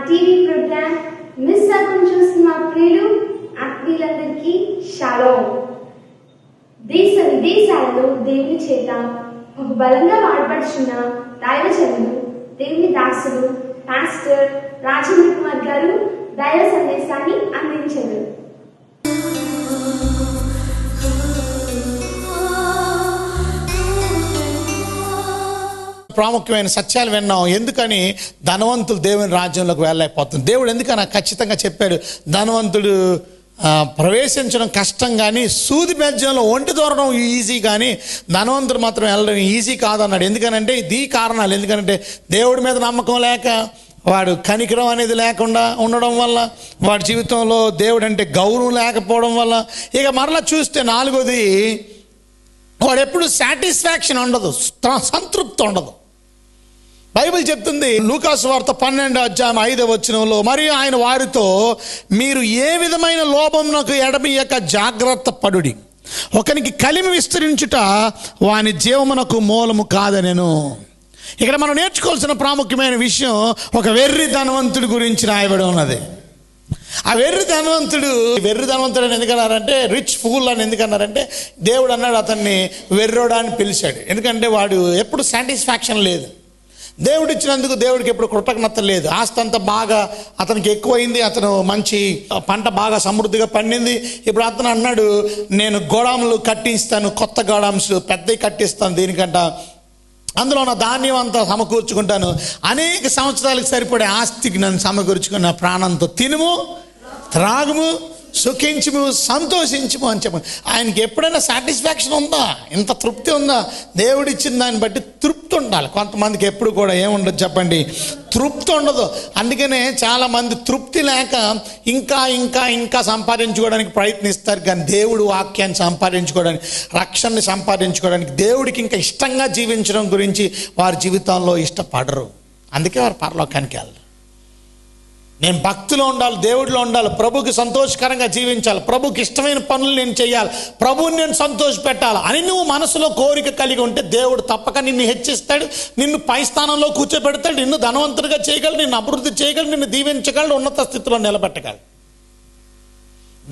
TV programme miss అవ్వకుండా చూస్తున్న ప్రియులు ఆత్మీయులందరికీ షాలోమ్. దేశ విదేశాలలో దేవుని చేత ఒక బలంగా వాడపడుచున్న దైవజనులు, దేవుని దాసులు పాస్టర్ రాజేంద్ర కుమార్ గారు దైవ సందేశాన్ని అందించారు. ప్రాముఖ్యమైన సత్యాలు విన్నాం. ఎందుకని ధనవంతులు దేవుని రాజ్యంలోకి వెళ్ళలేకపోతుంది. దేవుడు ఎందుకని ఖచ్చితంగా చెప్పాడు, ధనవంతుడు ప్రవేశించడం కష్టం కానీ సూది బెజ్జంలో ఒంటి దూరడం ఈజీ, కానీ ధనవంతుడు మాత్రం వెళ్ళడం ఈజీ కాదన్నాడు. ఎందుకనంటే ఈ కారణాలు. ఎందుకంటే దేవుడి మీద నమ్మకం లేక, వాడు కనికరం అనేది లేకుండా ఉండడం వల్ల, వాడి జీవితంలో దేవుడు అంటే గౌరవం లేకపోవడం వల్ల. ఇక మరలా చూస్తే నాలుగోది, వాడు ఎప్పుడు సాటిస్ఫాక్షన్ ఉండదు, సంతృప్తి ఉండదు. బైబిల్ చెప్తుంది లూకాసు వార్త 12:5 మరియు ఆయన వారితో, మీరు ఏ విధమైన లోభమునకు ఎడమియక జాగ్రత్త పడుడి, ఒకనికి కలిమి విస్తరించుట వాని జీవమునకు మూలము కాదనెను. ఇక్కడ మనం నేర్చుకోవాల్సిన ప్రాముఖ్యమైన విషయం, ఒక వెర్రి ధనవంతుడి గురించి రాయబడి ఉన్నది. ఆ వెర్రి ధనవంతుడు అని ఎందుకన్నారంటే, రిచ్ ఫూల్ అని ఎందుకన్నారంటే, దేవుడు అన్నాడు అతన్ని వెర్రోడా అని పిలిచాడు. ఎందుకంటే వాడు ఎప్పుడు సాటిస్ఫాక్షన్ లేదు. దేవుడు ఇచ్చినందుకు దేవుడికి ఎప్పుడు కృతజ్ఞత లేదు. ఆస్తి అంతా బాగా అతనికి ఎక్కువైంది, అతను మంచి పంట బాగా సమృద్ధిగా పండింది. ఇప్పుడు అతను అన్నాడు, నేను గోడాములు కట్టిస్తాను, కొత్త గోడామ్స్ పెద్దవి కట్టిస్తాను, దీనికంట అందులో నా ధాన్యం అంతా సమకూర్చుకుంటాను, అనేక సంవత్సరాలకు సరిపడే ఆస్తికి నన్ను సమకూర్చుకుని నా ప్రాణంతో తినుము, త్రాగుము, సుఖించుము, సంతోషించుము అని చెప్పండి. ఆయనకి ఎప్పుడైనా సాటిస్ఫాక్షన్ ఉందా? ఇంత తృప్తి ఉందా? దేవుడు ఇచ్చిన దాన్ని బట్టి తృప్తి ఉండాలి. కొంతమందికి ఎప్పుడు కూడా ఏముండదు చెప్పండి, తృప్తి ఉండదు. అందుకనే చాలామంది తృప్తి లేక ఇంకా ఇంకా ఇంకా సంపాదించుకోవడానికి ప్రయత్నిస్తారు. కానీ దేవుడు వాక్యాన్ని సంపాదించుకోవడానికి, రక్షణని సంపాదించుకోవడానికి, దేవుడికి ఇంకా ఇష్టంగా జీవించడం గురించి వారి జీవితంలో ఇష్టపడరు. అందుకే వారు పరలోకానికి వెళ్ళరు. నేను భక్తిలో ఉండాలి, దేవుడిలో ఉండాలి, ప్రభుకి సంతోషకరంగా జీవించాలి, ప్రభుకి ఇష్టమైన పనులు నేను చేయాలి, ప్రభువుని నేను సంతోష పెట్టాలి అని నువ్వు మనసులో కోరిక కలిగి ఉంటే దేవుడు తప్పక నిన్ను హెచ్చిస్తాడు, నిన్ను పై స్థానంలో కూర్చోబెడతాడు, నిన్ను ధనవంతుడిగా చేయగలడు, నిన్ను అభివృద్ధి చేయగలడు, నిన్ను దీవించగలడు, ఉన్నత స్థితిలో నిలబెట్టగలడు.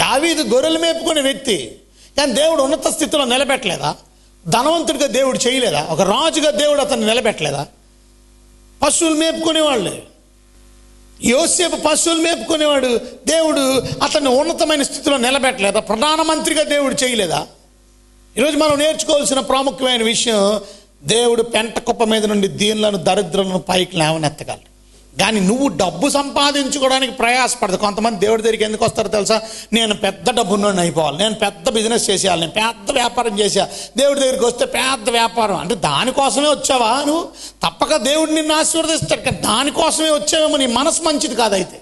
దావీదు గొర్రెలు మేపుకునే వ్యక్తి, కానీ దేవుడు ఉన్నత స్థితిలో నిలబెట్టలేదా? ధనవంతుడిగా దేవుడు చేయలేదా? ఒక రాజుగా దేవుడు అతన్ని నిలబెట్టలేదా? పశువులు మేపుకునేవాళ్ళే. యోసేపు పశువులు మేపుకునేవాడు, దేవుడు అతన్ని ఉన్నతమైన స్థితిలో నిలబెట్టలేదా? ప్రధానమంత్రిగా దేవుడు చేయలేదా? ఈరోజు మనం నేర్చుకోవాల్సిన ప్రాముఖ్యమైన విషయం, దేవుడు పెంట కుప్ప మీద నుండి దీనులను, దరిద్రులను పైకి లేవనెత్తగలడు. కానీ నువ్వు డబ్బు సంపాదించుకోవడానికి ప్రయాసపడదు. కొంతమంది దేవుడి దగ్గరికి ఎందుకు వస్తారో తెలుసా? నేను పెద్ద డబ్బున్నోడిని అయిపోవాలి, నేను పెద్ద బిజినెస్ చేసేయాలి, నేను పెద్ద వ్యాపారం చేసేయాలి. దేవుడి దగ్గరికి వస్తే పెద్ద వ్యాపారం అంటే దానికోసమే వచ్చావా నువ్వు? తప్పక దేవుడు నిన్ను ఆశీర్వదిస్తాడు, కానీ దానికోసమే వచ్చావేమో. నీ మనసు మంచిది కాదు, అయితే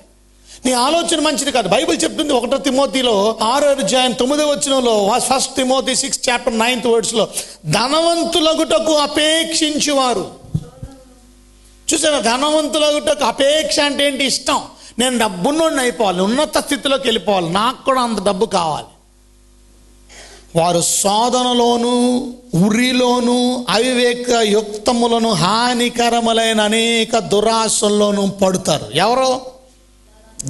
నీ ఆలోచన మంచిది కాదు. బైబిల్ చెప్తుంది 1 తిమోతిలో 6:9 1 Timothy 6:9 ధనవంతులగుటకు అపేక్షించువారు. చూసారా, ధనవంతులగుటకు అపేక్ష అంటే ఏంటి? ఇష్టం. నేను డబ్బున్నోడిని అయిపోవాలి, ఉన్నత స్థితిలోకి వెళ్ళిపోవాలి, నాకు కూడా అంత డబ్బు కావాలి. వారు శోధనలోను, ఉరిలోను, అవివేక యుక్తములను, హానికరములైన అనేక దురాశల్లోనూ పడుతారు. ఎవరో?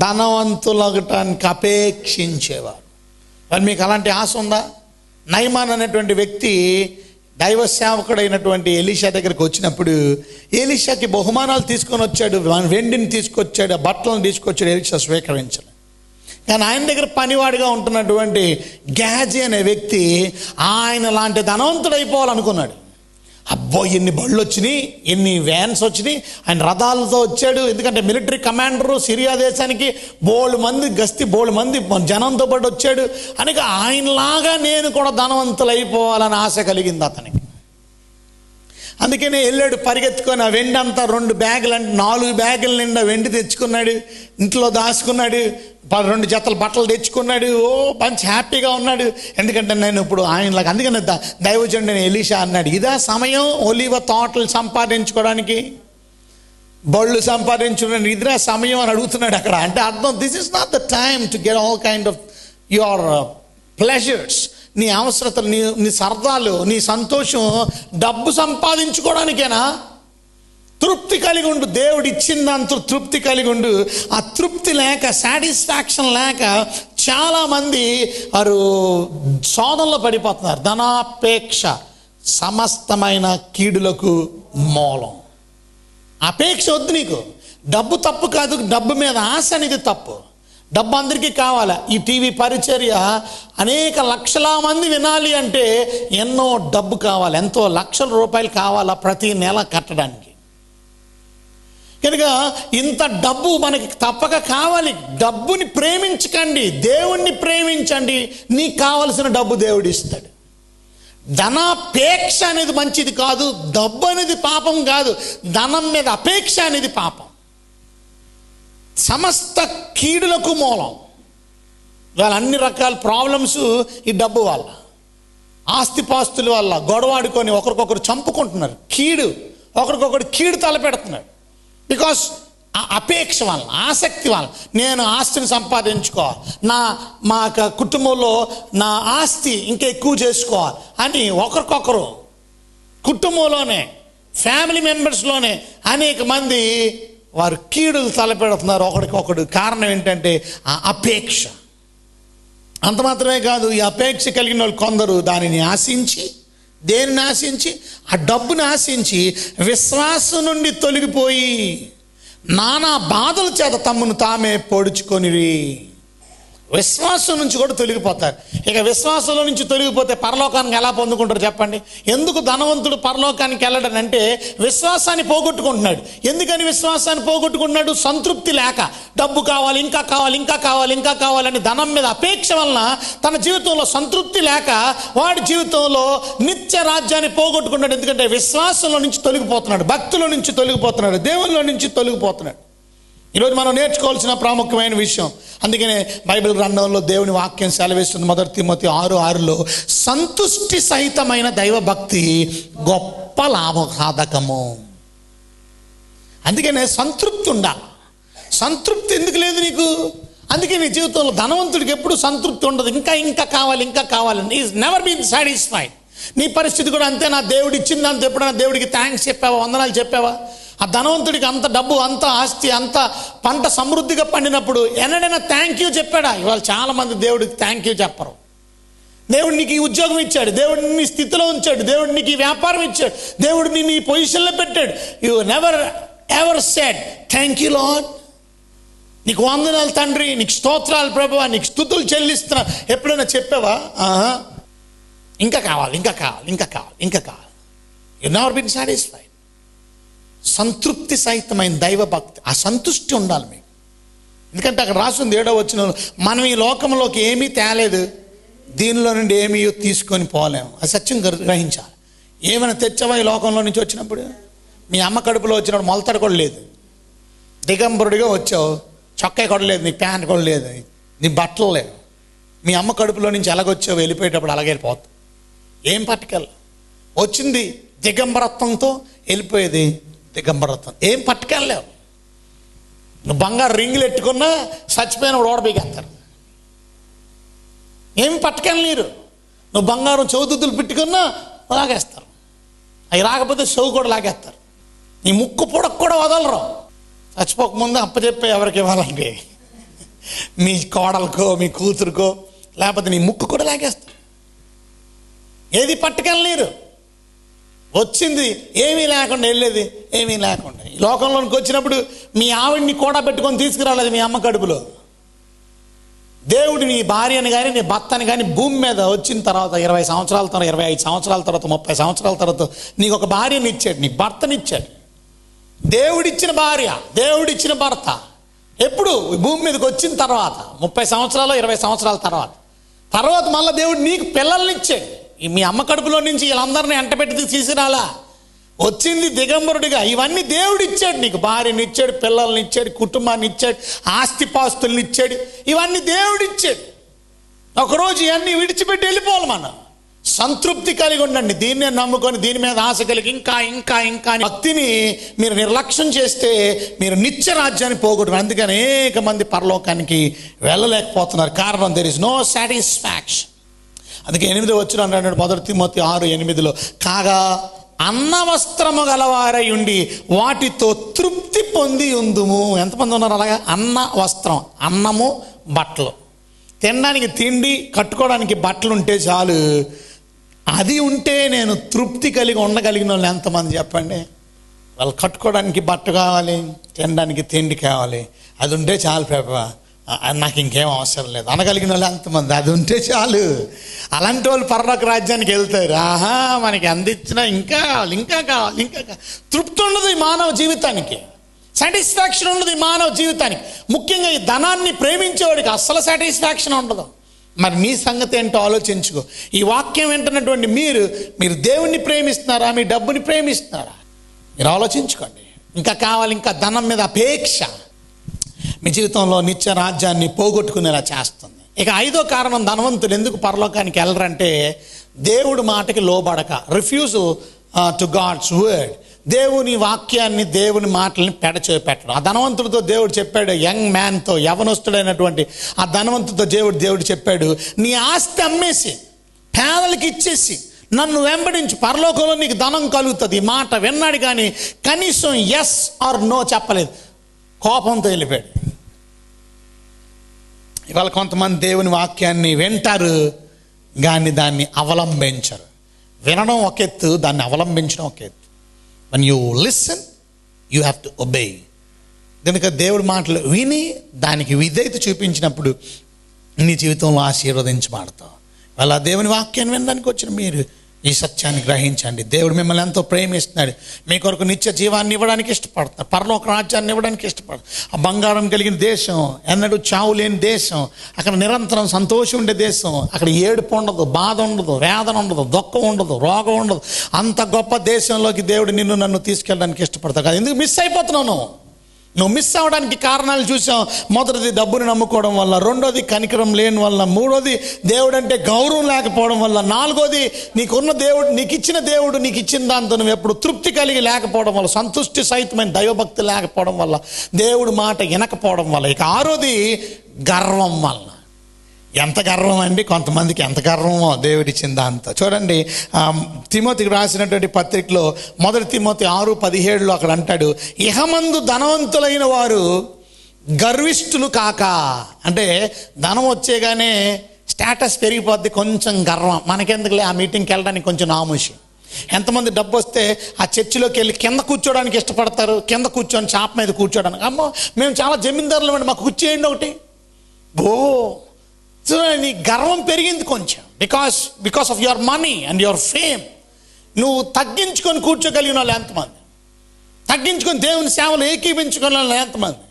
ధనవంతులగటానికి అపేక్షించేవారు. మరి మీకు అలాంటి ఆశ ఉందా? నయమాన్ అనేటువంటి వ్యక్తి దైవ సేవకుడైనటువంటి ఎలీషా దగ్గరికి వచ్చినప్పుడు ఎలీషాకి బహుమానాలు తీసుకొని వచ్చాడు, వెండిని తీసుకొచ్చాడు, బట్టలను తీసుకొచ్చాడు. ఎలీషా స్వీకరించాడు. కానీ ఆయన దగ్గర పనివాడిగా ఉంటున్నటువంటి గ్యాజీ అనే వ్యక్తి ఆయన లాంటి ధనవంతుడు అయిపోవాలనుకున్నాడు. అబ్బో, ఎన్ని బళ్ళు వచ్చినాయి, ఎన్ని వ్యాన్స్ వచ్చినాయి, ఆయన రథాలతో వచ్చాడు. ఎందుకంటే మిలిటరీ కమాండరు, సిరియా దేశానికి బోళ్ళు మంది గస్తీ, బోళ్ళు మంది జనంతో పాటు వచ్చాడు. అనక ఆయనలాగా నేను కూడా ధనవంతులు అయిపోవాలని ఆశ కలిగింది అతనికి. అందుకనే వెళ్ళాడు పరిగెత్తుకొని, ఆ వెండి అంతా 2 బ్యాగులు అంటే 4 బ్యాగుల నిండా వెండి తెచ్చుకున్నాడు, ఇంట్లో దాచుకున్నాడు, 2 జతల బట్టలు తెచ్చుకున్నాడు. మంచి హ్యాపీగా ఉన్నాడు. ఎందుకంటే నేను ఇప్పుడు ఆయనలాగా. అందుకని దైవజనుడైన ఎలీషా అన్నాడు, ఇదా సమయం ఒలివ తోటలు సంపాదించుకోవడానికి, బళ్ళు సంపాదించుకోవడానికి ఇదిరా సమయం అని అడుగుతున్నాడు అక్కడ. అంటే అర్థం, this is not the time to get all kind of your pleasures. నీ అవసరతలు, నీ సరదాలు, నీ సంతోషం డబ్బు సంపాదించుకోవడానికేనా? తృప్తి కలిగి ఉండు. దేవుడు ఇచ్చిన దాంతో తృప్తి కలిగి ఉండు. ఆ తృప్తి లేక, సాటిస్ఫాక్షన్ లేక చాలామంది వారు శోధనలో పడిపోతున్నారు. ధనాపేక్ష సమస్తమైన కీడులకు మూలం. అపేక్ష వద్దు నీకు. డబ్బు తప్పు కాదు, డబ్బు మీద ఆశ అనేది తప్పు. డబ్బు అందరికీ కావాలా. ఈ టీవీ పరిచర్య అనేక లక్షల మంది వినాలి అంటే ఎన్నో డబ్బు కావాలి, ఎంతో లక్షల రూపాయలు కావాలా ప్రతి నెల కట్టడానికి. కనుక ఇంత డబ్బు మనకి తప్పక కావాలి. డబ్బుని ప్రేమించకండి, దేవుణ్ణి ప్రేమించండి. నీకు కావలసిన డబ్బు దేవుడు ఇస్తాడు. ధనాపేక్ష అనేది మంచిది కాదు. డబ్బు అనేది పాపం కాదు. ధనం మీద అపేక్ష అనేది పాపం. సమస్త కీడులకు మూలం. వాళ్ళ అన్ని రకాల ప్రాబ్లమ్స్ ఈ డబ్బు వల్ల, ఆస్తిపాస్తుల వల్ల గొడవాడుకొని ఒకరికొకరు చంపుకుంటున్నారు. కీడు, ఒకరికొకరు కీడు తలపెడుతున్నారు. బికాస్ ఆ అపేక్ష వల్ల, ఆసక్తి వల్ల. నేను ఆస్తిని సంపాదించుకోవాలి, మా కుటుంబంలో నా ఆస్తి ఇంకా ఎక్కువ చేసుకోవాలి అని ఒకరికొకరు కుటుంబంలోనే, ఫ్యామిలీ మెంబర్స్లోనే అనేక మంది వారు కీడులు తలపెడుతున్నారు ఒకరికొకడు. కారణం ఏంటంటే ఆ అపేక్ష. అంత మాత్రమే కాదు, ఈ అపేక్ష కలిగిన వాళ్ళు కొందరు దానిని ఆశించి, దేనిని ఆశించి? ఆ డబ్బుని ఆశించి విశ్వాసం నుండి తొలగిపోయి నానా బాధల చేత తమ్మును తామే పొడుచుకొనిరి. విశ్వాసం నుంచి కూడా తొలగిపోతారు. ఇక విశ్వాసంలో నుంచి తొలగిపోతే పరలోకానికి ఎలా పొందుకుంటారు చెప్పండి? ఎందుకు ధనవంతుడు పరలోకానికి వెళ్ళడనంటే విశ్వాసాన్ని పోగొట్టుకుంటున్నాడు. ఎందుకని విశ్వాసాన్ని పోగొట్టుకుంటున్నాడు? సంతృప్తి లేక, డబ్బు కావాలి, ఇంకా కావాలి, ఇంకా కావాలి, ఇంకా కావాలని ధనం మీద అపేక్ష వలన తన జీవితంలో సంతృప్తి లేక వాడి జీవితంలో నిత్య రాజ్యాన్ని పోగొట్టుకుంటాడు. ఎందుకంటే విశ్వాసంలో నుంచి తొలగిపోతున్నాడు, భక్తుల నుంచి తొలగిపోతున్నాడు, దేవుళ్ళ నుంచి తొలగిపోతున్నాడు. ఈరోజు మనం నేర్చుకోవాల్సిన ప్రాముఖ్యమైన విషయం. అందుకనే బైబిల్ గ్రంథంలో దేవుని వాక్యం సెలవిస్తుంది. 1 తిమోతి 6:6 సంతుష్టి సహితమైన దైవభక్తి గొప్ప లాభసాధకము. అందుకనే సంతృప్తి ఉండాలి. సంతృప్తి ఎందుకు లేదు నీకు? అందుకే నీ జీవితంలో ధనవంతుడికి ఎప్పుడు సంతృప్తి ఉండదు. ఇంకా ఇంకా కావాలి, ఇంకా కావాలని. Is never been satisfied. నీ పరిస్థితి కూడా అంతే. నా దేవుడు ఇచ్చింది అంత. ఎప్పుడైనా దేవుడికి థ్యాంక్స్ చెప్పావా? వందనాలు చెప్పావా? ఆ ధనవంతుడికి అంత డబ్బు, అంత ఆస్తి, అంత పంట సమృద్ధిగా పండినప్పుడు ఎన్నడైనా థ్యాంక్ యూ చెప్పాడా? ఇవాళ చాలామంది దేవుడికి థ్యాంక్ యూ చెప్పరు. దేవుడు నీకు ఈ ఉద్యోగం ఇచ్చాడు, దేవుడు నీ స్థితిలో ఉంచాడు, దేవుడు నీకు ఈ వ్యాపారం ఇచ్చాడు, దేవుడు నీ పొజిషన్లో పెట్టాడు. You never ever said thank you lord. నీకు వందనాలు తండ్రి, నీకు స్తోత్రాలు ప్రభువా, నీకు స్తుతులు చెల్లిస్తున్నా. ఎప్పుడైనా చెప్పావా? ఇంకా కావాలి, ఇంకా కావాలి, ఇంకా కావాలి, ఇంకా కావాలి. You never been satisfied. సంతృప్తి సహితమైన దైవభక్తి, ఆ సంతుష్టి ఉండాలి మీకు. ఎందుకంటే అక్కడ రాసింది 7వ వచనంలో, మనం ఈ లోకంలోకి ఏమీ తేలేదు, దీనిలో నుండి ఏమీ తీసుకొని పోలేము. అది సత్యం గ్రహించాలి. ఏమైనా తెచ్చావా ఈ లోకంలో నుంచి వచ్చినప్పుడు? మీ అమ్మ కడుపులో వచ్చినప్పుడు మొలతడి కూడా లేదు, దిగంబరుడిగా వచ్చావు, చొక్కా కూడా లేదు, నీ ప్యాంట్ కూడా లేదు, నీ బట్టలు లేవు. మీ అమ్మ కడుపులో నుంచి ఎలాగొచ్చావు, వెళ్ళిపోయేటప్పుడు అలాగే వెళ్ళిపోతావు. ఏం పట్టుకెళ్ళ వచ్చింది దిగంబరత్వంతో, వెళ్ళిపోయేది దిగంబరత్వం. ఏం పట్టుకెళ్ళలేవు. నువ్వు బంగారు రింగులు ఎట్టుకున్నా చచ్చిపోయిన ఓడబీగేస్తారు. ఏం పట్టుకెళ్ళనీరు. నువ్వు బంగారం చౌదుద్దులు పెట్టుకున్నా లాగేస్తారు. అవి రాకపోతే చెవు కూడా లాగేస్తారు. నీ ముక్కు పొడకు కూడా వదలరు. చచ్చిపోకముందు అప్పచెప్పే ఎవరికి ఇవ్వాలంటే మీ కోడలకో, మీ కూతురుకో, లేకపోతే నీ ముక్కు కూడా లాగేస్తారు. ఏది పట్టుకెళ్ళనీరు. వచ్చింది ఏమీ లేకుండా, వెళ్ళేది ఏమీ లేకుండా. ఈ లోకంలోనికి వచ్చినప్పుడు మీ ఆవిడ్ని కూడా పెట్టుకొని తీసుకురాలేదు మీ అమ్మ కడుపులో. దేవుడు నీ భార్యని కానీ, నీ భర్తని కానీ భూమి మీద వచ్చిన తర్వాత 20 సంవత్సరాల తర్వాత, 25 సంవత్సరాల తర్వాత, 30 సంవత్సరాల తర్వాత నీకు ఒక భార్యని ఇచ్చాడు, నీకు భర్తనిచ్చాడు. దేవుడిచ్చిన భార్య, దేవుడిచ్చిన భర్త ఎప్పుడు? భూమి మీదకి వచ్చిన తర్వాత 30 సంవత్సరాలు, 20 సంవత్సరాల తర్వాత మళ్ళీ దేవుడు నీకు పిల్లల్ని ఇచ్చాడు. మీ అమ్మ కడుపులో నుంచి వీళ్ళందరినీ ఎంటబెట్టి తీసుకురాలా. వచ్చింది దిగంబరుడిగా. ఇవన్నీ దేవుడు ఇచ్చాడు నీకు. భార్యని ఇచ్చాడు, పిల్లల్ని ఇచ్చాడు, కుటుంబాన్ని ఇచ్చాడు, ఆస్తిపాస్తుల్ని ఇచ్చాడు. ఇవన్నీ దేవుడు ఇచ్చాడు. ఒకరోజు ఇవన్నీ విడిచిపెట్టి వెళ్ళిపోవాలి. మనం సంతృప్తి కలిగి ఉండండి. దీన్నే నమ్ముకొని, దీని మీద ఆశ కలిగి ఇంకా ఇంకా ఇంకా భక్తిని మీరు నిర్లక్ష్యం చేస్తే మీరు నిత్య రాజ్యాన్ని పోగొట్టుకున్నారు. అందుకని అనేక మంది పరలోకానికి వెళ్ళలేకపోతున్నారు. కారణం, దెర్ ఇస్ నో సాటిస్ఫాక్షన్. అందుకే 8వ వచనం అన్నాడు 1 తిమోతి 6:8, కాగా అన్న వస్త్రము గలవారై ఉండి వాటితో తృప్తి పొంది ఉందుము. ఎంతమంది ఉన్నారు అలాగా? అన్న వస్త్రం, అన్నము బట్టలు, తినడానికి తిండి, కట్టుకోవడానికి బట్టలు ఉంటే చాలు. అది ఉంటే నేను తృప్తి కలిగి ఉండగలిగిన వాళ్ళు ఎంతమంది చెప్పండి? వాళ్ళు కట్టుకోవడానికి బట్ట కావాలి, తినడానికి తిండి కావాలి, అది ఉంటే చాలు పేప, నాకు ఇంకేం అవసరం లేదు అనగలిగిన వాళ్ళు ఎంతమంది? అది ఉంటే చాలు. అలాంటి వాళ్ళు పరలోక రాజ్యానికి వెళ్తారు. ఆహా, మనకి అందించినా ఇంకా కావాలి, ఇంకా కావాలి, ఇంకా కావాలి. తృప్తి ఉండదు ఈ మానవ జీవితానికి, సాటిస్ఫాక్షన్ ఉండదు ఈ మానవ జీవితానికి. ముఖ్యంగా ఈ ధనాన్ని ప్రేమించేవాడికి అస్సలు సాటిస్ఫాక్షన్ ఉండదు. మరి మీ సంగతి ఏంటో ఆలోచించుకో. ఈ వాక్యం వింటున్నటువంటి మీరు దేవుణ్ణి ప్రేమిస్తున్నారా, మీ డబ్బుని ప్రేమిస్తున్నారా? మీరు ఆలోచించుకోండి. ఇంకా కావాలి, ఇంకా ధనం మీద అపేక్ష మీ జీవితంలో నిత్య రాజ్యాన్ని పోగొట్టుకునేలా చేస్తుంది. ఇక 5వ కారణం, ధనవంతులు ఎందుకు పరలోకానికి వెళ్ళరంటే దేవుడి మాటకి లోబడక, రిఫ్యూజ్ టు గాడ్స్ వర్డ్. దేవుని వాక్యాన్ని, దేవుని మాటల్ని పెట్టడం. ఆ ధనవంతుడితో దేవుడు చెప్పాడు, యంగ్ మ్యాన్తో, యవనస్తుడైనటువంటి ఆ ధనవంతుడితో దేవుడు చెప్పాడు, నీ ఆస్తి అమ్మేసి పేదలకు ఇచ్చేసి నన్ను వెంబడించి పరలోకంలో నీకు ధనం కలుగుతుంది. ఈ మాట విన్నాడు కానీ కనీసం ఎస్ ఆర్ నో చెప్పలేదు, కోపంతో వెళ్ళిపోయాడు. ఇవాళ కొంతమంది దేవుని వాక్యాన్ని వింటారు కానీ దాన్ని అవలంబించరు. వినడం ఒక ఎత్తు, దాన్ని అవలంబించడం ఒక ఎత్తు. when you listen you have to obey. కనుక దేవుడి మాటలు విని దానికి విధేయత చూపించినప్పుడు నీ జీవితంలో ఆశీర్వదించబడతావు. వాళ్ళ దేవుని వాక్యాన్ని వినడానికి వచ్చిన మీరు ఈ సత్యాన్ని గ్రహించండి. దేవుడు మిమ్మల్ని ఎంతో ప్రేమిస్తున్నాడు. మీ కొరకు నిత్య జీవాన్ని ఇవ్వడానికి ఇష్టపడతాడు, పరలోక రాజ్యాన్ని ఇవ్వడానికి ఇష్టపడతాడు. ఆ బంగారం కలిగిన దేశం, ఎన్నడూ చావు లేని దేశం, అక్కడ నిరంతరం సంతోషం ఉండే దేశం, అక్కడ ఏడుపు ఉండదు, బాధ ఉండదు, వేదన ఉండదు, దుఃఖం ఉండదు, రోగం ఉండదు. అంత గొప్ప దేశంలోకి దేవుడు నన్ను తీసుకెళ్ళడానికి ఇష్టపడతాడు కదా. ఎందుకు మిస్ అయిపోతున్నావు? నువ్వు మిస్ అవ్వడానికి కారణాలు చూసాం. మొదటిది డబ్బుని నమ్ముకోవడం వల్ల, రెండోది కనికరం లేని వల్ల, మూడోది దేవుడు అంటే గౌరవం లేకపోవడం వల్ల, నాలుగోది నీకున్న దేవుడు, నీకు ఇచ్చిన దేవుడు నీకు ఇచ్చిన దాంతో నువ్వు ఎప్పుడు తృప్తి కలిగి లేకపోవడం వల్ల, సంతుష్టి సహితమైన దైవభక్తి లేకపోవడం వల్ల, దేవుడు మాట వినకపోవడం వల్ల, ఇక ఆరోది గర్వం వల్ల. ఎంత గర్వం అండి, కొంతమందికి ఎంత గర్వమో దేవుడిచ్చిన దాంతో. చూడండి, తిమోతికి రాసినటువంటి పత్రికలో 1 తిమోతి 6:17 అక్కడ అంటాడు, ఇహమందు ధనవంతులైన వారు గర్విష్ఠులు కాక. అంటే ధనం వచ్చేగానే స్టేటస్ పెరిగిపోద్ది, కొంచెం గర్వం, మనకెందుకులే ఆ మీటింగ్కి వెళ్ళడానికి కొంచెం నామూషి. ఎంతమంది డబ్బు వస్తే ఆ చర్చిలోకి వెళ్ళి కింద కూర్చోడానికి ఇష్టపడతారు, కింద కూర్చొని చాప మీద కూర్చోడానికి. అమ్మో మేము చాలా జమీందారులు అండి, మాకు కూర్చేయండి ఒకటి. సో నీ గర్వం పెరిగింది కొంచెం, because of your money and your fame. నువ్వు తగ్గించుకొని కూర్చోగలిగిన వాళ్ళు ఎంతమంది? తగ్గించుకొని దేవుని సేవలు ఏకీపించుకున్న వాళ్ళు ఎంతమంది?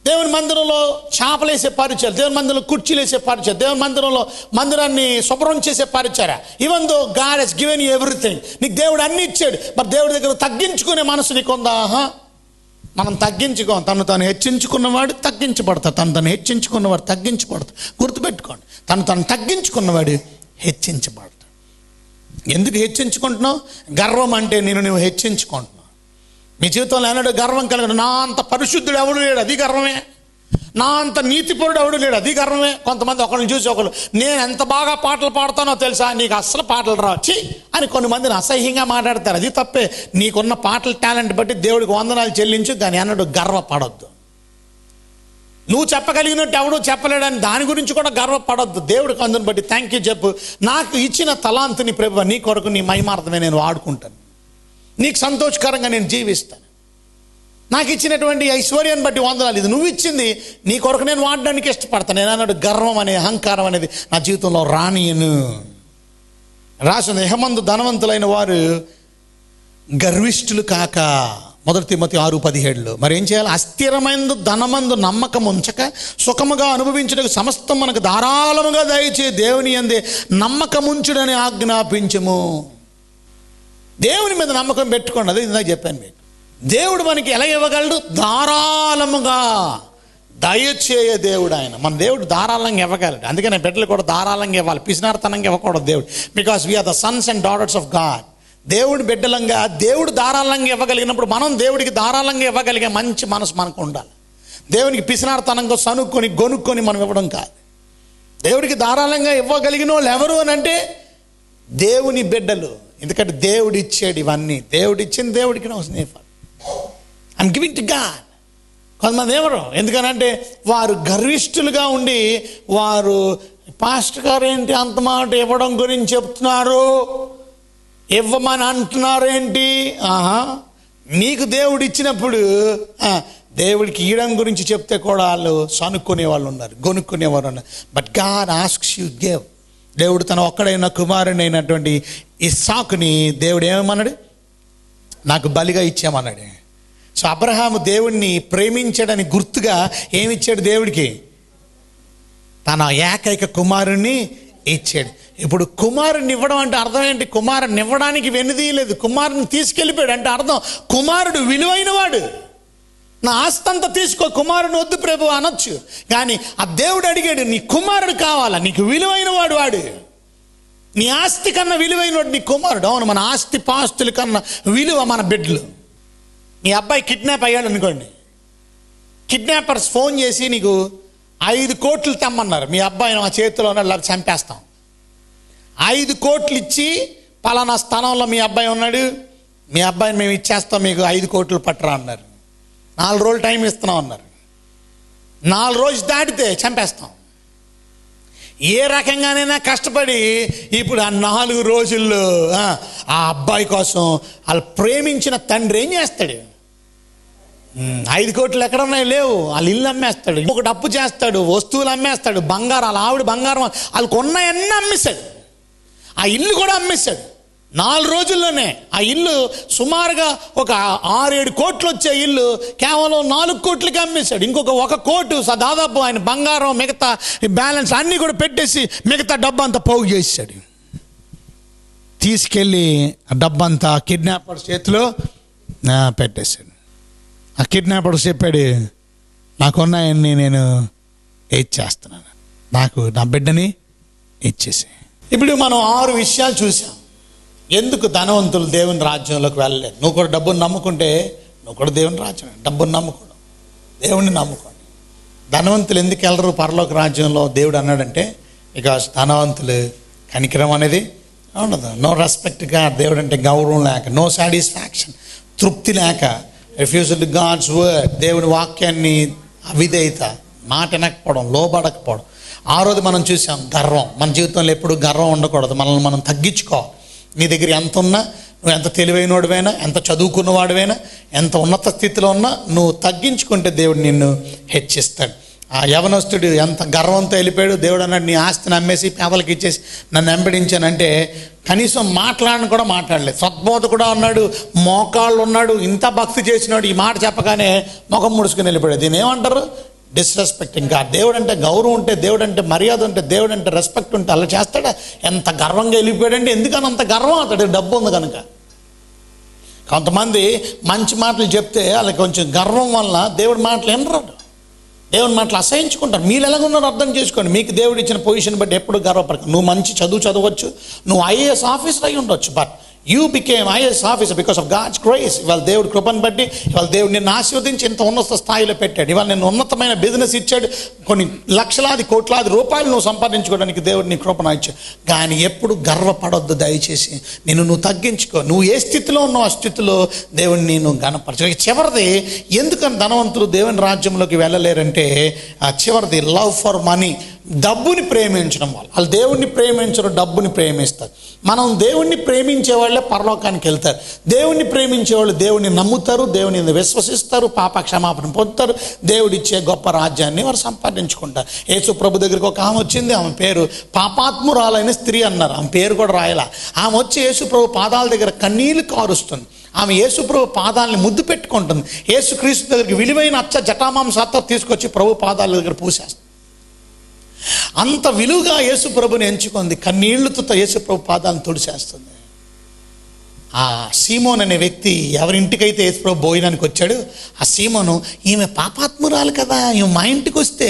దేవుని మందిరంలో చేపలేసే పరిచయాలు, దేవుని మందిరంలో కుర్చీలు వేసే పరిచయాలు, దేవుని మందిరంలో మందిరాన్ని శుభ్రం చేసే పరిచయం. Even though God has given you everything, నీకు దేవుడు అన్ని ఇచ్చాడు, మరి దేవుడి దగ్గర తగ్గించుకునే మనసు నీకుందా? మనం తగ్గించుకోం. తను హెచ్చించుకున్నవాడు తగ్గించబడతాడు, తను హెచ్చించుకున్నవాడు తగ్గించబడతాడు. గుర్తుపెట్టుకోండి, తను తగ్గించుకున్నవాడు హెచ్చించబడతాడు. ఎందుకు హెచ్చించుకుంటున్నావు? గర్వం అంటే నువ్వు హెచ్చించుకుంటున్నావు. మీ జీవితంలో ఎన్నడూ గర్వం కలగదు. నా అంత పరిశుద్ధుడు ఎవడు లేడు, అది గర్వమే. నా అంత నీతిపరుడు ఎవడు లేడు, అది గర్వమే. కొంతమంది ఒకరిని చూసి ఒకరు, నేను ఎంత బాగా పాటలు పాడతానో తెలుసా, నీకు అస్సలు పాటలు రావచ్చు అని కొంతమందిని అసహ్యంగా మాట్లాడతారు. అది తప్పే. నీకున్న పాటల టాలెంట్ బట్టి దేవుడికి వందనాలు చెల్లించు, కానీ అన్నట్టు గర్వపడొద్దు. నువ్వు చెప్పగలిగినట్టు ఎవడూ చెప్పలేడని దాని గురించి కూడా గర్వపడొద్దు. దేవుడికి అందుని బట్టి థ్యాంక్ యూ చెప్పు. నాకు ఇచ్చిన తలాంతుని ప్రభువా నీ కొరకు, నీ మహిమార్థమే నేను వాడుకుంటాను, నీకు సంతోషకరంగా నేను జీవిస్తాను. నాకు ఇచ్చినటువంటి ఐశ్వర్యాన్ని బట్టి వందనాలు, ఇది నువ్వు ఇచ్చింది, నీ కొరకు నేను వాడడానికి ఇష్టపడతాను. నేను అన్నాడు గర్వం అనే అహంకారం అనేది నా జీవితంలో రానియను. రాసిన ఇహమందు ధనవంతులైన వారు గర్విష్ఠులు కాక. 1 తిమోతి 6:17 మరి ఏం చేయాలి? అస్థిరమైన ధనమందు నమ్మకం ఉంచక సుఖముగా అనుభవించుటకు సమస్తం మనకు ధారాళముగా దయచే దేవుని యందే నమ్మకముంచుడని ఆజ్ఞాపించము. దేవుని మీద నమ్మకం పెట్టుకోండి. అదే ఇందాక చెప్పాను మీకు. దేవుడు మనకి ఎలా ఇవ్వగలడు? ధారాళముగా దయచేయ దేవుడు ఆయన. మన దేవుడు ధారాళంగా ఇవ్వగలడు. అందుకనే బిడ్డలు కూడా ధారాళంగా ఇవ్వాలి, పిసినార్తనంగా ఇవ్వకూడదు దేవుడు. Because we are the sons and daughters of God. దేవుడు బిడ్డలంగా, దేవుడు ధారాళంగా ఇవ్వగలిగినప్పుడు మనం దేవుడికి ధారాళంగా ఇవ్వగలిగే మంచి మనసు మనకు ఉండాలి. దేవునికి పిసినార్తనంగా సనుక్కొని గొనుక్కొని మనం ఇవ్వడం కాదు. దేవుడికి ధారాళంగా ఇవ్వగలిగిన వాళ్ళు ఎవరు అని అంటే దేవుని బిడ్డలు. ఎందుకంటే దేవుడు ఇచ్చాడు ఇవన్నీ. దేవుడు ఇచ్చింది దేవుడికి నో స్నేఫర్. I'm giving to God. కొంతమంది ఎవరు ఎందుకనంటే వారు గర్విష్ఠులుగా ఉండి వారు పాస్టర్ గారు ఏంటి అంత మాట ఇవ్వడం గురించి చెప్తున్నారు, ఇవ్వమని అంటున్నారు ఏంటి? నీకు దేవుడు ఇచ్చినప్పుడు దేవుడికి ఇవ్వడం గురించి చెప్తే కూడా వాళ్ళు సనుక్కునే వాళ్ళు ఉన్నారు, గొనుక్కునేవారు ఉన్నారు. But God asks you give. దేవుడు తన ఒక్కడైన కుమారుని అయినటువంటి ఇస్సాకుని దేవుడు ఏమన్నాడు? నాకు బలిగా ఇచ్చామన్నాడు. సో అబ్రహాము దేవుణ్ణి ప్రేమించాడని గుర్తుగా ఏమిచ్చాడు దేవుడికి? తన ఏకైక కుమారుణ్ణి ఇచ్చాడు. ఇప్పుడు కుమారుని ఇవ్వడం అంటే అర్థం ఏంటి? కుమారుని ఇవ్వడానికి వెనుదీయలేదు, కుమారుని తీసుకెళ్ళిపోయాడు. అంటే అర్థం కుమారుడు విలువైన వాడు. నా ఆస్తి అంతా తీసుకో, కుమారుని వద్దు ప్రభు అనొచ్చు. కానీ ఆ దేవుడు అడిగాడు, నీ కుమారుడు కావాలా, నీకు విలువైన వాడు వాడు, నీ ఆస్తి కన్నా విలువైన వాడు నీ కుమారుడు. అవును, మన ఆస్తి పాస్తుల కన్నా విలువ మన బిడ్డలు. నీ అబ్బాయి కిడ్నాప్ అయ్యాడు అనుకోండి, కిడ్నాపర్స్ ఫోన్ చేసి నీకు 5 కోట్లు తెమ్మన్నారు, మీ అబ్బాయిని మా చేతిలో ఉన్నాడు చంపేస్తాం. 5 కోట్లు ఇచ్చి పలానా స్థానంలో మీ అబ్బాయి ఉన్నాడు, మీ అబ్బాయిని మేము ఇచ్చేస్తాం, మీకు 5 కోట్లు పట్టరా అన్నారు. 4 రోజులు టైం ఇస్తున్నాం అన్నారు. 4 రోజులు దాటితే చంపేస్తాం. ఏ రకంగానైనా కష్టపడి ఇప్పుడు ఆ 4 రోజుల్లో ఆ అబ్బాయి కోసం వాళ్ళు ప్రేమించిన తండ్రి ఏం చేస్తాడు? 5 కోట్లు ఎక్కడ ఉన్నాయి? లేవు. వాళ్ళు ఇల్లు అమ్మేస్తాడు, ఒకటి అప్పు చేస్తాడు, వస్తువులు అమ్మేస్తాడు, బంగారం, వాళ్ళ ఆవిడ బంగారం, వాళ్ళకు ఉన్నాయన్నీ అమ్మేశాడు, ఆ ఇల్లు కూడా అమ్మేశాడు. 4 రోజుల్లోనే ఆ ఇల్లు సుమారుగా ఒక 6-7 కోట్లు వచ్చే ఇల్లు కేవలం 4 కోట్లకి అమ్మేశాడు. ఇంకొక 1 కోటు దాదాపు ఆయన బంగారం మిగతా బ్యాలెన్స్ అన్నీ కూడా పెట్టేసి మిగతా డబ్బు అంతా పోగు చేశాడు. తీసుకెళ్ళి ఆ డబ్బంతా కిడ్నాపర్ చేతిలో పెట్టేశాడు. ఆ కిడ్నాపర్ చెప్పాడు, నాకున్నాయన్ని నేను ఇచ్చేస్తున్నాను, నాకు నా బిడ్డని ఇచ్చేసి. ఇప్పుడు మనం 6 విషయాలు చూసాం. ఎందుకు ధనవంతులు దేవుని రాజ్యంలోకి వెళ్ళలేదు? నువ్వు కూడా డబ్బుని నమ్ముకుంటే నువ్వు కూడా దేవుని రాజ్యం. డబ్బుని నమ్ముకోవడం, దేవుణ్ణి నమ్ముకోండి. ధనవంతులు ఎందుకు వెళ్ళరు పరలోక రాజ్యంలో? దేవుడు అన్నాడంటే బికాస్ ధనవంతులు కనికరం అనేది ఉండదు, నో రెస్పెక్ట్గా, దేవుడు అంటే గౌరవం లేక, నో సాటిస్ఫాక్షన్, తృప్తి లేక, రిఫ్యూజల్ టు గాడ్స్ వర్డ్, దేవుని వాక్యాన్ని అవిధేయత, మాట వినకపోవడం, లోబడకపోవడం. 6వది మనం చూసాం గర్వం. మన జీవితంలో ఎప్పుడు గర్వం ఉండకూడదు, మనల్ని మనం తగ్గించుకోవాలి. నీ దగ్గర ఎంత ఉన్నా, నువ్వు ఎంత తెలివైనవాడివైనా, ఎంత చదువుకున్నవాడివైనా, ఎంత ఉన్నత స్థితిలో ఉన్నా నువ్వు తగ్గించుకుంటే దేవుడు నిన్ను హెచ్చిస్తాడు. ఆ యవనస్తుడు ఎంత గర్వంతో వెళ్ళిపోయాడు. దేవుడు అన్నాడు, నీ ఆస్తిని అమ్మేసి పేదలకు ఇచ్చేసి నన్ను వెంబడించానంటే కనీసం మాట్లాడని కూడా మాట్లాడలేదు. సద్బోధ కూడా ఉన్నాడు, మోకాళ్ళు ఉన్నాడు, ఇంత భక్తి చేసినాడు. ఈ మాట చెప్పగానే ముఖం ముడుచుకుని వెళ్ళిపోయాడు. దీని ఏమంటారు? డిస్రెస్పెక్ట్. ఇంకా దేవుడు అంటే గౌరవం ఉంటే, దేవుడు అంటే మర్యాద ఉంటే, దేవుడు అంటే రెస్పెక్ట్ ఉంటే అలా చేస్తాడా? ఎంత గర్వంగా వెళ్ళిపోయాడంటే, ఎందుకని అంత గర్వం? అతడు డబ్బు ఉంది కనుక. కొంతమంది మంచి మాటలు చెప్తే వాళ్ళకి కొంచెం గర్వం వల్ల దేవుడి మాటలు వినరాడు, దేవుని మాటలు అసహించుకుంటారు. మీరు ఎలాగున్నారో అర్థం చేసుకోండి. మీకు దేవుడు ఇచ్చిన పొజిషన్ బట్టి ఎప్పుడు గర్వపడక. నువ్వు మంచి చదవచ్చు, నువ్వు ఐఏఎస్ ఆఫీసర్ అయి ఉండొచ్చు, but you became IAS officer because of God's grace. ఇవాళ దేవుడి కృపను బట్టి ఇవాళ దేవుడు నిన్ను ఆశీర్వదించి ఇంత ఉన్నత స్థాయిలో పెట్టాడు. ఇవాళ నిన్ను ఉన్నతమైన బిజినెస్ ఇచ్చాడు, కొన్ని లక్షలాది కోట్లాది రూపాయలు నువ్వు సంపాదించుకోవడానికి దేవుడు నీ కృపను ఇచ్చాడు. కానీ ఎప్పుడు గర్వపడొద్దు దయచేసి. నువ్వు తగ్గించుకో. నువ్వు ఏ స్థితిలో ఉన్నావు ఆ స్థితిలో దేవుడిని నువ్వు గణపరచు. చివరిది ఎందుకని ధనవంతులు దేవుని రాజ్యంలోకి వెళ్ళలేరంటే, ఆ చివరిది లవ్ ఫర్ మనీ, డబ్బుని ప్రేమించడం వల్ల. వాళ్ళు దేవుణ్ణి ప్రేమించరు, డబ్బుని ప్రేమిస్తారు. మనం దేవుణ్ణి ప్రేమించే వాళ్ళే పరలోకానికి వెళ్తారు. దేవుణ్ణి ప్రేమించే వాళ్ళు దేవుణ్ణి నమ్ముతారు, దేవుని విశ్వసిస్తారు, పాప క్షమాపణ పొందుతారు, దేవుడిచ్చే గొప్ప రాజ్యాన్ని వారు సంపాదించుకుంటారు. యేసు ప్రభు దగ్గరికి ఒక ఆమె వచ్చింది. ఆమె పేరు పాపాత్మురాలైన స్త్రీ అన్నారు. ఆమె పేరు కూడా రాయలా. ఆమె వచ్చి యేసు ప్రభు పాదాల దగ్గర కన్నీళ్లు కారుస్తుంది. ఆమె యేసు ప్రభు పాదాలని ముద్దు పెట్టుకుంటుంది. యేసు క్రీస్తు దగ్గరికి విలువైన అచ్చ జటామాంసతో తీసుకొచ్చి ప్రభు పాదాల దగ్గర పూసేస్తుంది. అంత విలువగా యేసు ప్రభుని ఎంచుకుంది. కన్నీళ్లతో యేసు ప్రభు పాదాలను తుడిచేస్తుంది. ఆ సీమోన్ అనే వ్యక్తి ఎవరింటికైతే యేసు ప్రభు భోజనానికి వచ్చాడు, ఆ సీమోను ఈమె పాపాత్మురాలు కదా, ఈమె మా ఇంటికి వస్తే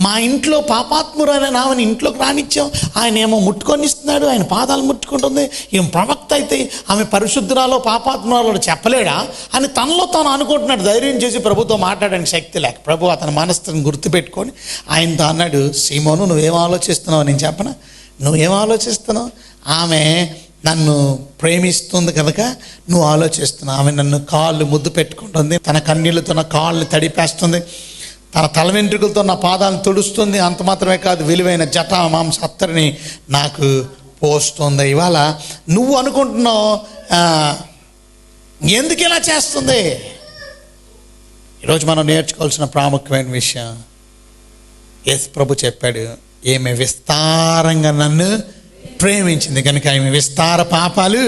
మా ఇంట్లో పాపాత్మురాలని ఆమెను ఇంట్లోకి రానిచ్చాం, ఆయన ఏమో ముట్టుకొని ఇస్తున్నాడు, ఆయన పాదాలు ముట్టుకుంటుంది, ఈమె ప్రవక్త అయితే ఆమె పరిశుద్ధురాలో పాపాత్మురాలో చెప్పలేడా అని తనలో తాను అనుకుంటున్నాడు. ధైర్యం చేసి ప్రభుతో మాట్లాడడానికి శక్తి లేక ప్రభు అతని మనసుని గుర్తుపెట్టుకొని ఆయనతో అన్నాడు, సీమోను నువ్వేం ఆలోచిస్తున్నావు నేను చెప్పనా? నువ్వేం ఆలోచిస్తున్నావు? ఆమె నన్ను ప్రేమిస్తుంది కనుక నువ్వు ఆలోచిస్తున్నావు. ఆమె నన్ను కాళ్ళు ముద్దు పెట్టుకుంటుంది, తన కన్నీళ్ళతో నా కాళ్ళు తడిపేస్తుంది, తన తల వెంట్రుకలతో నా పాదాలను తుడుస్తుంది. అంత మాత్రమే కాదు, విలువైన జటా మాంస అత్తరిని నాకు పోస్తుంది. ఇవాళ నువ్వు అనుకుంటున్నావు ఎందుకు ఇలా చేస్తుంది? ఈరోజు మనం నేర్చుకోవాల్సిన ప్రాముఖ్యమైన విషయం, యేసు ప్రభు చెప్పాడు, ఈమె విస్తారంగా నన్ను ప్రేమించింది కనుక ఈమె విస్తార పాపాలు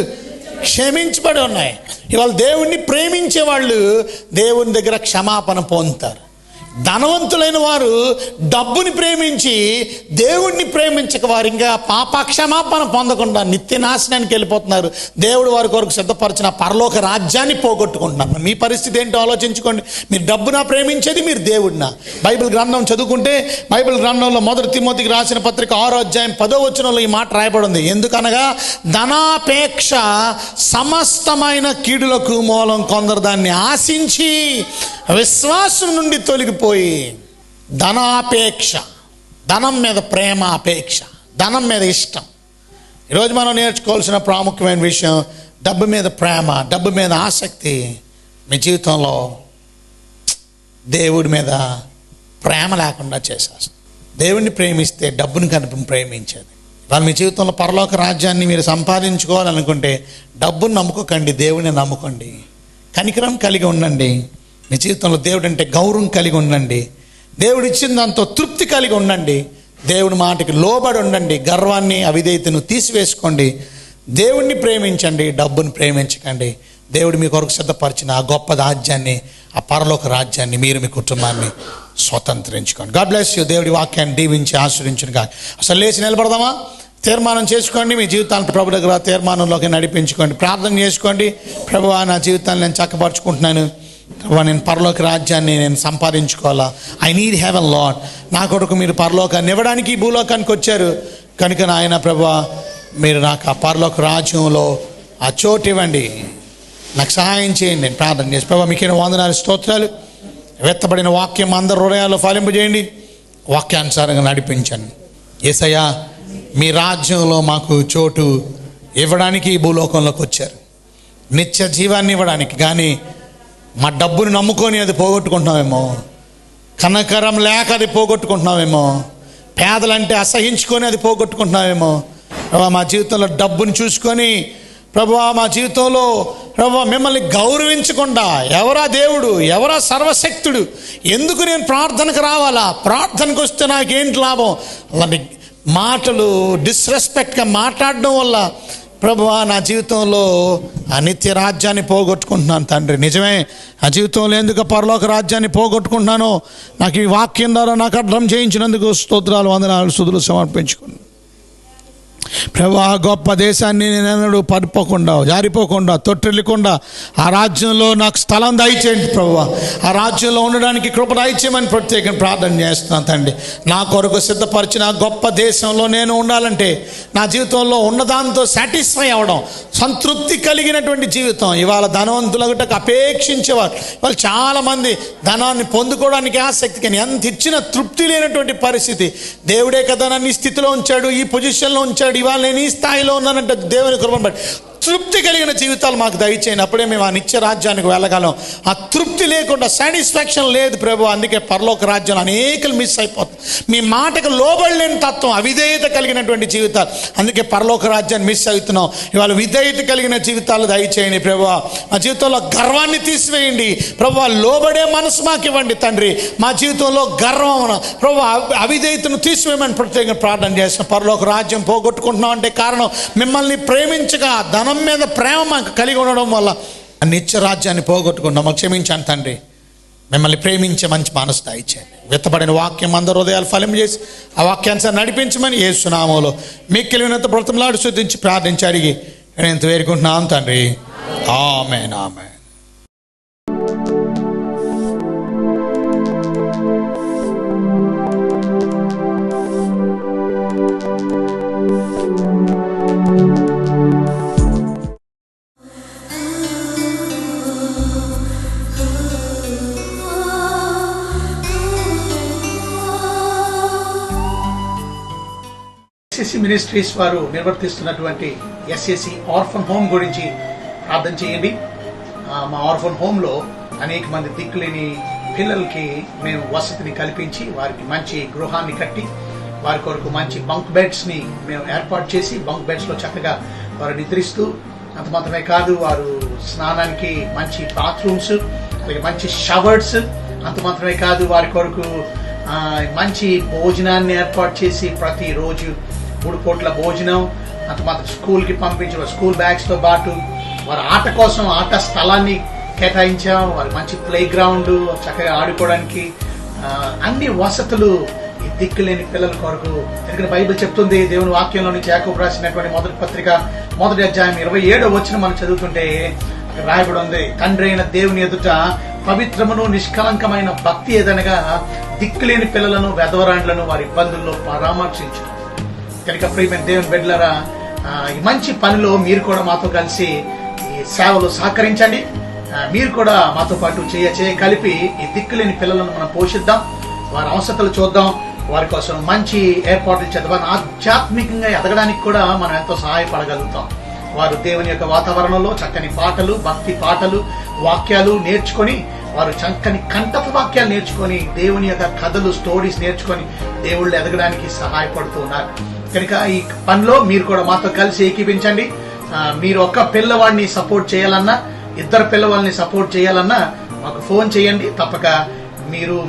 క్షమించబడి ఉన్నాయి. ఇవాళ దేవుణ్ణి ప్రేమించే వాళ్ళు దేవుని దగ్గర క్షమాపణ పొందుతారు. ధనవంతులైన వారు డబ్బుని ప్రేమించి దేవుణ్ణి ప్రేమించక వారు ఇంకా పాప క్షమాపణ పొందకుండా నిత్య నాశనానికి వెళ్ళిపోతున్నారు. దేవుడు వారి కొరకు సిద్ధపరిచిన పరలోక రాజ్యాన్ని పోగొట్టుకుంటున్నారు. మీ పరిస్థితి ఏంటో ఆలోచించుకోండి. మీరు డబ్బునా ప్రేమించేది, మీరు దేవుడినా? బైబిల్ గ్రంథం చదువుకుంటే బైబిల్ గ్రంథంలో 1 తిమోతికి రాసిన పత్రిక 6వ అధ్యాయం 10వ వచనంలో ఈ మాట రాయబడి ఉంది. ఎందుకనగా ధనాపేక్ష సమస్తమైన కీడులకు మూలం. కొందరు దాన్ని ఆశించి విశ్వాసం నుండి తొలగిపోయి ధనాపేక్ష, ధనం మీద ప్రేమ అపేక్ష, ధనం మీద ఇష్టం. ఈరోజు మనం నేర్చుకోవాల్సిన ప్రాముఖ్యమైన విషయం, డబ్బు మీద ప్రేమ, డబ్బు మీద ఆసక్తి మీ జీవితంలో దేవుడి మీద ప్రేమ లేకుండా చేసేస్తుంది. దేవుడిని ప్రేమిస్తే డబ్బుని కనుక ప్రేమించేది. వాళ్ళు మీ జీవితంలో పరలోక రాజ్యాన్ని మీరు సంపాదించుకోవాలనుకుంటే డబ్బుని నమ్ముకోకండి, దేవుడిని నమ్ముకోండి. కనికరం కలిగి ఉండండి. మీ జీవితంలో దేవుడు అంటే గౌరవం కలిగి ఉండండి. దేవుడు ఇచ్చిన దాంతో తృప్తి కలిగి ఉండండి. దేవుడి మాటకి లోబడి ఉండండి. గర్వాన్ని అవిధేయతను తీసివేసుకోండి. దేవుణ్ణి ప్రేమించండి, డబ్బుని ప్రేమించకండి. దేవుడు మీ కొరకు సిద్ధపరిచిన ఆ గొప్ప రాజ్యాన్ని, ఆ పరలోక రాజ్యాన్ని మీరు మీ కుటుంబాన్ని స్వతంత్రించుకోండి. God bless you. దేవుడి వాక్యాన్ని దీవించి ఆశ్రయించును కాక. అసలు లేచి నిలబడదామా? తీర్మానం చేసుకోండి. మీ జీవితాన్ని ప్రభు దగ్గర తీర్మానంలోకి నడిపించుకోండి. ప్రార్థన చేసుకోండి. ప్రభువా, నా జీవితాన్ని నేను చక్కపరుచుకుంటున్నాను. ప్రభువా, నేను పరలోక రాజ్యాన్ని నేను సంపాదించుకోవాలా. I need heaven Lord. నా కొరకు మీరు పరలోకాన్ని ఇవ్వడానికి ఈ భూలోకానికి వచ్చారు కనుక నాయన ప్రభువా, మీరు నాకు ఆ పరలోక రాజ్యంలో ఆ చోటు ఇవ్వండి, నాకు సహాయం చేయండి. నేను ప్రార్థన చేసి ప్రభువా మీకైనా వందనాలు, స్తోత్రాలు. వెత్తబడిన వాక్యం అందరి హృదయాల్లో ఫలింపజేయండి, వాక్యానుసారంగా నడిపించండి. యేసయ్యా, మీ రాజ్యంలో మాకు చోటు ఇవ్వడానికి ఈ భూలోకంలోకి వచ్చారు, నిత్య జీవాన్ని ఇవ్వడానికి. కానీ మా డబ్బుని నమ్ముకొని అది పోగొట్టుకుంటున్నామేమో, కనకరం లేక అది పోగొట్టుకుంటున్నామేమో, పేదలంటే అసహించుకొని అది పోగొట్టుకుంటున్నామేమో. ప్రభా, మా జీవితంలో డబ్బుని చూసుకొని ప్రభువా, మా జీవితంలో ప్రభువా మిమ్మల్ని గౌరవించకుండా, ఎవరా దేవుడు, ఎవరా సర్వశక్తుడు, ఎందుకు నేను ప్రార్థనకు రావాలా, ప్రార్థనకు వస్తే నాకేంటి లాభం, అలాంటి మాటలు డిస్రెస్పెక్ట్గా మాట్లాడడం వల్ల ప్రభువా నా జీవితంలో ఆ నిత్య రాజ్యాన్ని పోగొట్టుకుంటున్నాను తండ్రి. నిజమే, ఆ జీవితంలో ఎందుకు పరలోక రాజ్యాన్ని పోగొట్టుకుంటున్నానో నాకు ఈ వాక్యం ద్వారా నాకు అర్థం చేయించినందుకు స్తోత్రాలు, వందనాలు, స్తుతులు సమర్పించుకున్నాను. ప్రభా, గొప్ప దేశాన్ని నేను పడిపోకుండా, జారిపోకుండా, తొట్టిల్లకుండా ఆ రాజ్యంలో నాకు స్థలం దయచేయండి ప్రభువా. ఆ రాజ్యంలో ఉండడానికి కృప దయచేయమని ప్రత్యేకంగా ప్రార్థన చేస్తున్నాను తండ్రి. నా కొరకు సిద్ధపరిచిన గొప్ప దేశంలో నేను ఉండాలంటే నా జీవితంలో ఉన్నదాంతో సాటిస్ఫై అవ్వడం, సంతృప్తి కలిగినటువంటి జీవితం. ఇవాళ ధనవంతులకు అపేక్షించేవారు ఇవాళ చాలామంది ధనాన్ని పొందుకోవడానికి ఆసక్తి, కానీ ఎంత ఇచ్చిన తృప్తి లేనటువంటి పరిస్థితి. దేవుడే కదా నన్ను ఈ స్థితిలో ఉంచాడు, ఈ పొజిషన్లో ఉంచాడు, ఇవాళ నేను ఈ స్థాయిలో ఉన్నానంటే దేవుని కృపను బట్టి తృప్తి కలిగిన జీవితాలు మాకు దయచేయండి. అప్పుడే మేము ఆ నిత్య రాజ్యానికి వెళ్ళగలం. ఆ తృప్తి లేకుండా సాటిస్ఫాక్షన్ లేదు ప్రభు. అందుకే పరలోక రాజ్యాలు అనేకలు మిస్ అయిపోతుంది. మీ మాటకు లోబడలేని తత్వం, అవిధేయత కలిగినటువంటి జీవితాలు, అందుకే పరలోక రాజ్యాన్ని మిస్ అవుతున్నాం. ఇవాళ విధేయత కలిగిన జీవితాలు దయచేయండి ప్రభు. మా జీవితంలో గర్వాన్ని తీసివేయండి ప్రభు. లోబడే మనసు మాకు ఇవ్వండి తండ్రి. మా జీవితంలో గర్వం ప్రభు, అవిధేయతను తీసివేయమని ప్రత్యేకంగా ప్రార్థన చేస్తున్నాం. పరలోక రాజ్యం పోగొట్టుకుంటున్నాం అంటే కారణం మిమ్మల్ని ప్రేమించగా, ధనం మీద ప్రేమ మాకు కలిగి ఉండడం వల్ల నిత్య రాజ్యాన్ని పోగొట్టుకున్నాం. మాకు క్షమించాను తండ్రి. మిమ్మల్ని ప్రేమించే మంచి మనసు దయచేయండి. వెత్తబడిన వాక్యం అందరి హృదయాలు ఫలింపజేసి ఆ వాక్యాన్ని నడిపించమని యేసు నామములో మీకు కలిగినంత బ్రతమలాడి శుద్ధించి ప్రార్థించి అడిగి నేను ఎంత వేడుకుంటున్నాను తండ్రి. ఆమేన్, ఆమేన్. మినిస్ట్రీస్ వారు నిర్వర్తిస్తున్నటువంటి ఎస్ఏసి ఆర్ఫన్ హోమ్ గురించి ప్రార్థన చేయండి. మా ఆర్ఫన్ హోమ్లో అనేక మంది దిక్కులేని పిల్లలకి మేము వసతిని కల్పించి వారికి మంచి గృహాన్ని కట్టి వారి కొరకు మంచి బంక్ బెడ్స్ ని మేము ఏర్పాటు చేసి బంక్ బెడ్స్ లో చక్కగా వారు నిద్రిస్తూ, అంత మాత్రమే కాదు వారు స్నానానికి మంచి బాత్రూమ్స్, అలాగే మంచి షవర్స్, అంత మాత్రమే కాదు వారి కొరకు మంచి భోజనాన్ని ఏర్పాటు చేసి ప్రతిరోజు 3 పూట్ల భోజనం, అంత మాత్రం స్కూల్కి పంపించి స్కూల్ బ్యాగ్స్ తో పాటు వారి ఆట కోసం ఆట స్థలాన్ని కేటాయించాం. వారి మంచి ప్లే గ్రౌండ్, చక్కగా ఆడుకోవడానికి అన్ని వసతులు ఈ దిక్కులేని పిల్లల కొరకు. ఎందుకంటే బైబిల్ చెప్తుంది, దేవుని వాక్యంలో నుంచి యాకోబు రాసినటువంటి మొదటి పత్రిక 1వ అధ్యాయం 27వ వచనం మనం చదువుతుంటే రాయబడి ఉంది, తండ్రి అయిన దేవుని ఎదుట పవిత్రమును నిష్కలంకమైన భక్తి ఏదనగా దిక్కులేని పిల్లలను వెధవరాండ్లను వారి ఇబ్బందుల్లో పరామర్శించు. కనుక ప్రియమైన దేవుని బిడ్డలారా, ఈ మంచి పనిలో మీరు కూడా మాతో కలిసి ఈ సేవలు సహకరించండి. మీరు కూడా మాతో పాటు చేయ కలిపి ఈ దిక్కులేని పిల్లలను మనం పోషిద్దాం, వారి అవసరాలు చూద్దాం, వారి కోసం మంచి ఏర్పాట్లు చేద్దాం. ఆధ్యాత్మికంగా ఎదగడానికి కూడా మనం ఎంతో సహాయపడగలుగుతాం. వారు దేవుని యొక్క వాతావరణంలో చక్కని పాటలు, భక్తి పాటలు, వాక్యాలు నేర్చుకొని, వారు చక్కని కంఠపు వాక్యాలు నేర్చుకొని, దేవుని యొక్క కథలు, స్టోరీస్ నేర్చుకొని దేవుళ్ళు ఎదగడానికి సహాయపడుతూ ఉన్నారు. కనుక ఈ పనిలో మీరు కూడా మాతో కలిసి ఏకీపించండి. మీరు ఒక్క పిల్లవాడిని సపోర్ట్ చేయాలన్నా, 2 పిల్లవాళ్ళని సపోర్ట్ చేయాలన్నా మాకు ఫోన్ చేయండి. తప్పక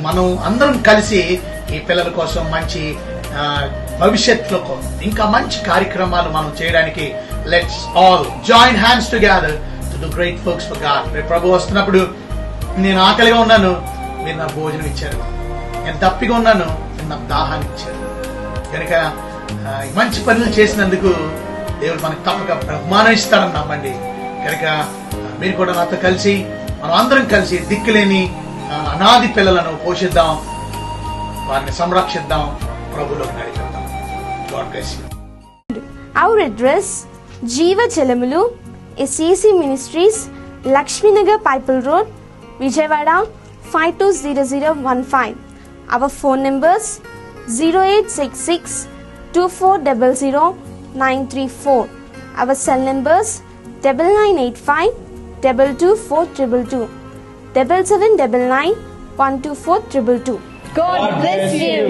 మనం అందరం కలిసి ఈ పిల్లల కోసం మంచి భవిష్యత్తులో ఇంకా మంచి కార్యక్రమాలు మనం చేయడానికి let's all join hands together to do great works for God. రేపు ప్రభు వస్తున్నప్పుడు, నేను ఆకలిగా ఉన్నాను, మీరు నాకు భోజనం ఇచ్చారు, నేను తప్పిగా ఉన్నాను, మీరు నాకు దాహాన్ని ఇచ్చారు. కనుక మంచి పనులు చేసినందుకు దేవుడు మనకు తప్పక బహుమానం ఇస్తాడని నమ్మండి. కనుక మీరు కూడా నాతో కలిసి మనం అందరం కలిసి దిక్కులేని అనాది పిల్లలను పోషిద్దాం, వారిని సంరక్షిద్దాం, ప్రభులోకి నడిపిద్దాం. God bless you. Our address, Jeeva Chelamulu, SCC Ministries, Lakshminagar Pipal Road, Vijayawada 520015. Our phone numbers 0866 2400 Our cell numbers 9985 22422 7799 12422. God bless you.